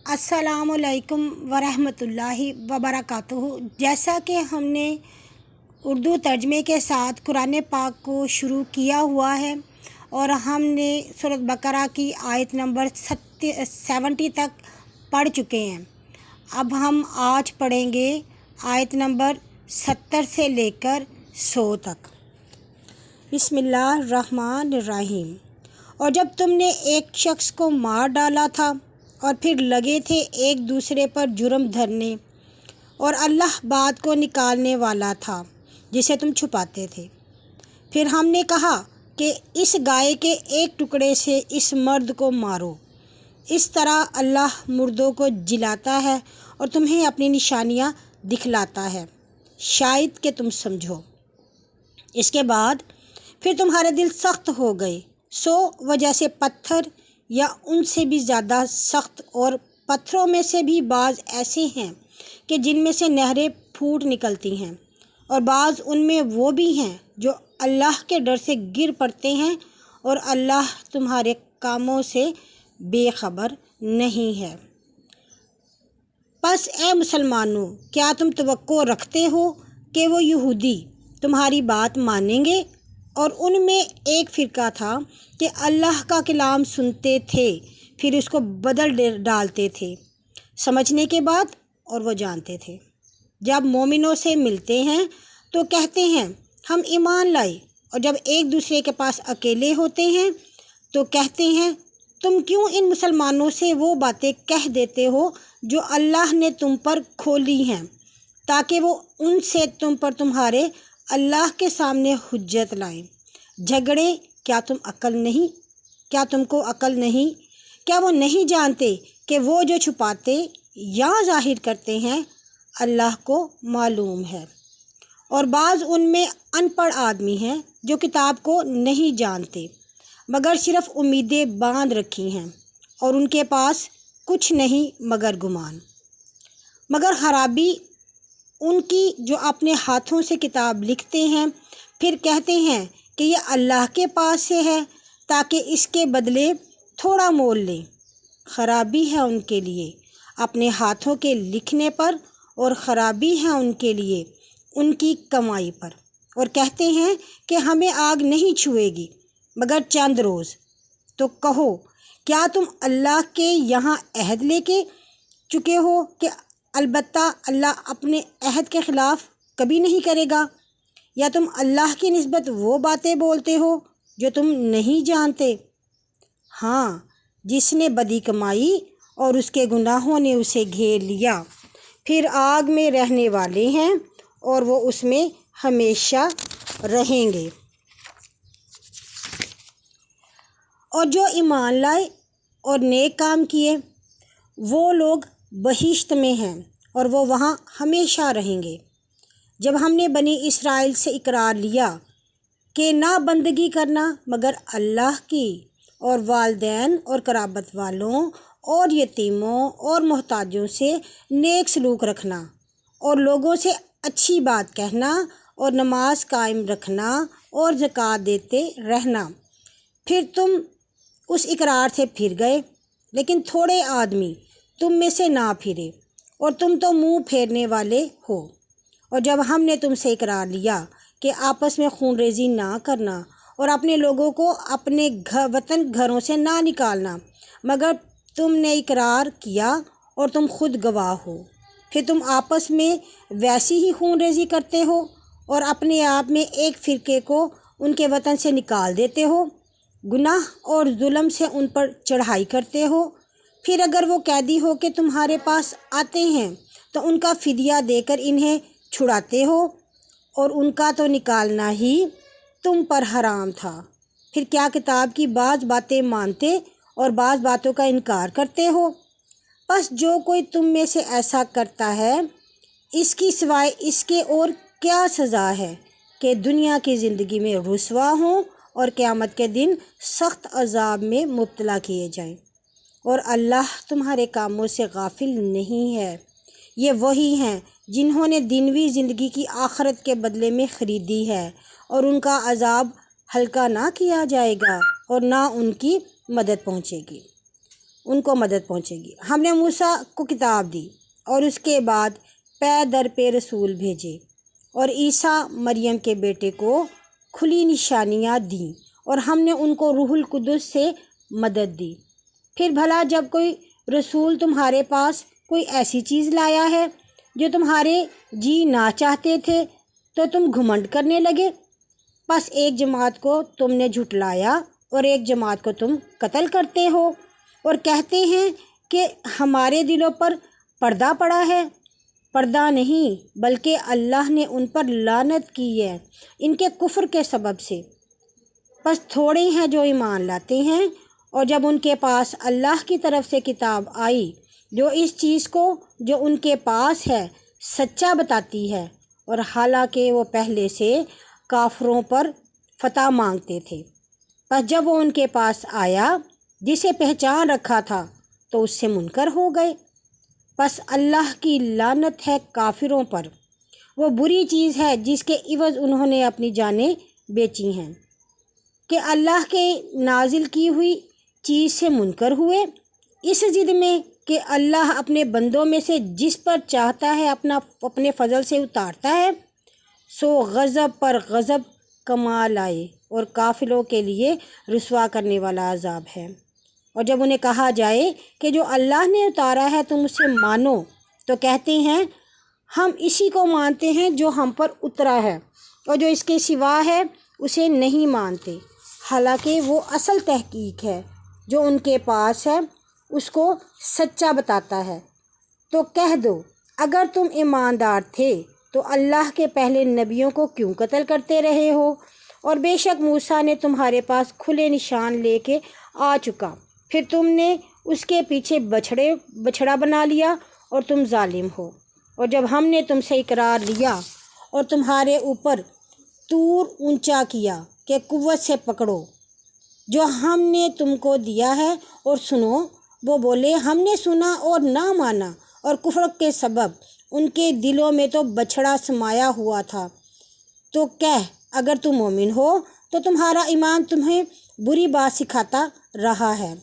السلام علیکم ورحمۃ اللہ وبرکاتہ۔ جیسا کہ ہم نے اردو ترجمے کے ساتھ قرآن پاک کو شروع کیا ہوا ہے اور ہم نے سورۃ بقرہ کی آیت نمبر 70 تک پڑھ چکے ہیں۔ اب ہم آج پڑھیں گے آیت نمبر 70 سے لے کر 100 تک۔ بسم اللہ الرحمن الرحیم۔ اور جب تم نے ایک شخص کو مار ڈالا تھا اور پھر لگے تھے ایک دوسرے پر جرم دھرنے، اور اللہ بات کو نکالنے والا تھا جسے تم چھپاتے تھے، پھر ہم نے کہا کہ اس گائے کے ایک ٹکڑے سے اس مرد کو مارو۔ اس طرح اللہ مردوں کو جلاتا ہے اور تمہیں اپنی نشانیاں دکھلاتا ہے، شاید کہ تم سمجھو۔ اس کے بعد پھر تمہارے دل سخت ہو گئے، سو وہ جیسے پتھر یا ان سے بھی زیادہ سخت، اور پتھروں میں سے بھی بعض ایسے ہیں کہ جن میں سے نہریں پھوٹ نکلتی ہیں، اور بعض ان میں وہ بھی ہیں جو اللہ کے ڈر سے گر پڑتے ہیں، اور اللہ تمہارے کاموں سے بے خبر نہیں ہے۔ پس اے مسلمانوں، کیا تم توقع رکھتے ہو کہ وہ یہودی تمہاری بات مانیں گے؟ اور ان میں ایک فرقہ تھا کہ اللہ کا کلام سنتے تھے پھر اس کو بدل ڈالتے تھے سمجھنے کے بعد، اور وہ جانتے تھے۔ جب مومنوں سے ملتے ہیں تو کہتے ہیں ہم ایمان لائے، اور جب ایک دوسرے کے پاس اکیلے ہوتے ہیں تو کہتے ہیں تم کیوں ان مسلمانوں سے وہ باتیں کہہ دیتے ہو جو اللہ نے تم پر کھولی ہیں، تاکہ وہ ان سے تم پر تمہارے اللہ کے سامنے حجت لائیں۔ جھگڑے، کیا تم کو عقل نہیں؟ کیا وہ نہیں جانتے کہ وہ جو چھپاتے یا ظاہر کرتے ہیں اللہ کو معلوم ہے؟ اور بعض ان میں ان پڑھ آدمی ہیں جو کتاب کو نہیں جانتے مگر صرف امیدیں باندھ رکھی ہیں، اور ان کے پاس کچھ نہیں مگر گمان۔ مگر خرابی ان کی جو اپنے ہاتھوں سے کتاب لکھتے ہیں پھر کہتے ہیں کہ یہ اللہ کے پاس سے ہے تاکہ اس کے بدلے تھوڑا مول لیں۔ خرابی ہے ان کے لیے اپنے ہاتھوں کے لکھنے پر، اور خرابی ہے ان کے لیے ان کی کمائی پر، اور کہتے ہیں کہ ہمیں آگ نہیں چھوئے گی مگر چند روز۔ تو کہو، کیا تم اللہ کے یہاں عہد لے کے چکے ہو کہ البتہ اللہ اپنے عہد کے خلاف کبھی نہیں کرے گا؟ یا تم اللہ کی نسبت وہ باتیں بولتے ہو جو تم نہیں جانتے؟ ہاں، جس نے بدی کمائی اور اس کے گناہوں نے اسے گھیر لیا، پھر آگ میں رہنے والے ہیں اور وہ اس میں ہمیشہ رہیں گے۔ اور جو ایمان لائے اور نیک کام کیے وہ لوگ بہشت میں ہیں، اور وہ وہاں ہمیشہ رہیں گے۔ جب ہم نے بنی اسرائیل سے اقرار لیا کہ نہ بندگی کرنا مگر اللہ کی، اور والدین اور قرابت والوں اور یتیموں اور محتاجوں سے نیک سلوک رکھنا، اور لوگوں سے اچھی بات کہنا، اور نماز قائم رکھنا، اور زکوٰۃ دیتے رہنا، پھر تم اس اقرار سے پھر گئے، لیکن تھوڑے آدمی تم میں سے نہ پھرے، اور تم تو منہ پھیرنے والے ہو۔ اور جب ہم نے تم سے اقرار لیا کہ آپس میں خون ریزی نہ کرنا، اور اپنے لوگوں کو اپنے وطن گھروں سے نہ نکالنا، مگر تم نے اقرار کیا اور تم خود گواہ ہو، پھر تم آپس میں ویسی ہی خون ریزی کرتے ہو، اور اپنے آپ میں ایک فرقے کو ان کے وطن سے نکال دیتے ہو، گناہ اور ظلم سے ان پر چڑھائی کرتے ہو۔ پھر اگر وہ قیدی ہو کے تمہارے پاس آتے ہیں تو ان کا فدیہ دے کر انہیں چھڑاتے ہو، اور ان کا تو نکالنا ہی تم پر حرام تھا۔ پھر کیا کتاب کی بعض باتیں مانتے اور بعض باتوں کا انکار کرتے ہو؟ پس جو کوئی تم میں سے ایسا کرتا ہے، اس کی سوائے اس کے اور کیا سزا ہے کہ دنیا کی زندگی میں رسوا ہوں اور قیامت کے دن سخت عذاب میں مبتلا کیے جائیں۔ اور اللہ تمہارے کاموں سے غافل نہیں ہے۔ یہ وہی ہیں جنہوں نے دنیوی زندگی کی آخرت کے بدلے میں خریدی ہے، اور ان کا عذاب ہلکا نہ کیا جائے گا اور نہ ان کی مدد پہنچے گی۔ ان کو مدد پہنچے گی۔ ہم نے موسیٰ کو کتاب دی اور اس کے بعد پے در پہ رسول بھیجے اور عیسیٰ مریم کے بیٹے کو کھلی نشانیاں دیں اور ہم نے ان کو روح القدس سے مدد دی۔ پھر بھلا جب کوئی رسول تمہارے پاس کوئی ایسی چیز لایا ہے جو تمہارے جی نہ چاہتے تھے تو تم گھمنڈ کرنے لگے۔ پس ایک جماعت کو تم نے جھٹلایا اور ایک جماعت کو تم قتل کرتے ہو اور کہتے ہیں کہ ہمارے دلوں پر پردہ پڑا ہے۔ پردہ نہیں، بلکہ اللہ نے ان پر لعنت کی ہے ان کے کفر کے سبب سے۔ پس تھوڑے ہیں جو ایمان لاتے ہیں، اور جب ان کے پاس اللہ کی طرف سے کتاب آئی جو اس چیز کو جو ان کے پاس ہے سچا بتاتی ہے، اور حالانکہ وہ پہلے سے کافروں پر فتح مانگتے تھے، پس جب وہ ان کے پاس آیا جسے پہچان رکھا تھا تو اس سے منکر ہو گئے۔ پس اللہ کی لعنت ہے کافروں پر، وہ بری چیز ہے جس کے عوض انہوں نے اپنی جانیں بیچی ہیں، کہ اللہ کے نازل کی ہوئی چیز سے منکر ہوئے، اس ضد میں کہ اللہ اپنے بندوں میں سے جس پر چاہتا ہے اپنے فضل سے اتارتا ہے، سو غضب پر غضب کما لائے اور کافروں کے لیے رسوا کرنے والا عذاب ہے۔ اور جب انہیں کہا جائے کہ جو اللہ نے اتارا ہے تم اسے مانو، تو کہتے ہیں ہم اسی کو مانتے ہیں جو ہم پر اترا ہے، اور جو اس کے سوا ہے اسے نہیں مانتے، حالانکہ وہ اصل تحقیق ہے جو ان کے پاس ہے اس کو سچا بتاتا ہے۔ تو کہہ دو اگر تم ایماندار تھے تو اللہ کے پہلے نبیوں کو کیوں قتل کرتے رہے ہو؟ اور بے شک موسیٰ نے تمہارے پاس کھلے نشان لے کے آ چکا، پھر تم نے اس کے پیچھے بچھڑا بنا لیا اور تم ظالم ہو۔ اور جب ہم نے تم سے اقرار لیا اور تمہارے اوپر طور اونچا کیا کہ قوت سے پکڑو جو ہم نے تم کو دیا ہے اور سنو، وہ بولے ہم نے سنا اور نہ مانا، اور کفر کے سبب ان کے دلوں میں تو بچھڑا سمایا ہوا تھا۔ تو کہہ اگر تم مومن ہو تو تمہارا ایمان تمہیں بری بات سکھاتا رہا ہے،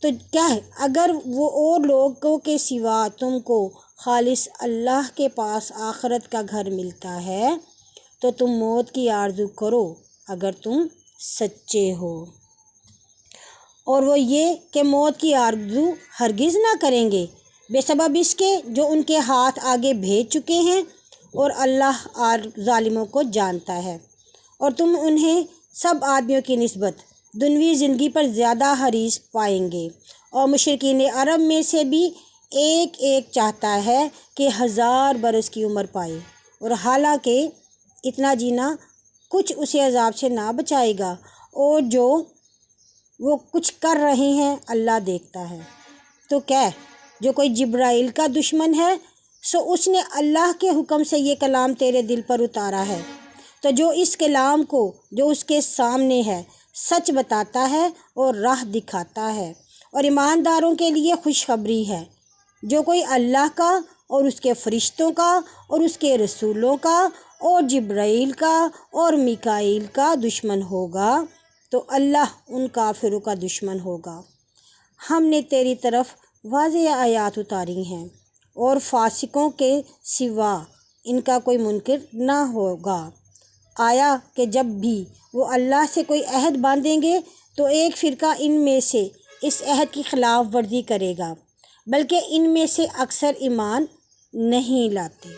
تو کہہ اگر وہ اور لوگوں کے سوا تم کو خالص اللہ کے پاس آخرت کا گھر ملتا ہے تو تم موت کی آرزو کرو اگر تم سچے ہو۔ اور وہ یہ کہ موت کی آرزو ہرگز نہ کریں گے بے سبب اس کے جو ان کے ہاتھ آگے بھیج چکے ہیں، اور اللہ ظالموں کو جانتا ہے۔ اور تم انہیں سب آدمیوں کی نسبت دنیوی زندگی پر زیادہ حریص پائیں گے، اور مشرکین عرب میں سے بھی ایک چاہتا ہے کہ 1000 برس کی عمر پائے، اور حالانکہ اتنا جینا کچھ اسے عذاب سے نہ بچائے گا، اور جو وہ کچھ کر رہے ہیں اللہ دیکھتا ہے۔ تو کہہ جو کوئی جبرائیل کا دشمن ہے سو اس نے اللہ کے حکم سے یہ کلام تیرے دل پر اتارا ہے، تو جو اس کلام کو جو اس کے سامنے ہے سچ بتاتا ہے اور راہ دکھاتا ہے، اور ایمانداروں کے لیے خوشخبری ہے۔ جو کوئی اللہ کا اور اس کے فرشتوں کا اور اس کے رسولوں کا اور جبرائیل کا اور میکائیل کا دشمن ہوگا تو اللہ ان کافروں کا دشمن ہوگا۔ ہم نے تیری طرف واضح آیات اتاری ہیں، اور فاسقوں کے سوا ان کا کوئی منکر نہ ہوگا۔ آیا کہ جب بھی وہ اللہ سے کوئی عہد باندھیں گے تو ایک فرقہ ان میں سے اس عہد کی خلاف ورزی کرے گا، بلکہ ان میں سے اکثر ایمان نہیں لاتے۔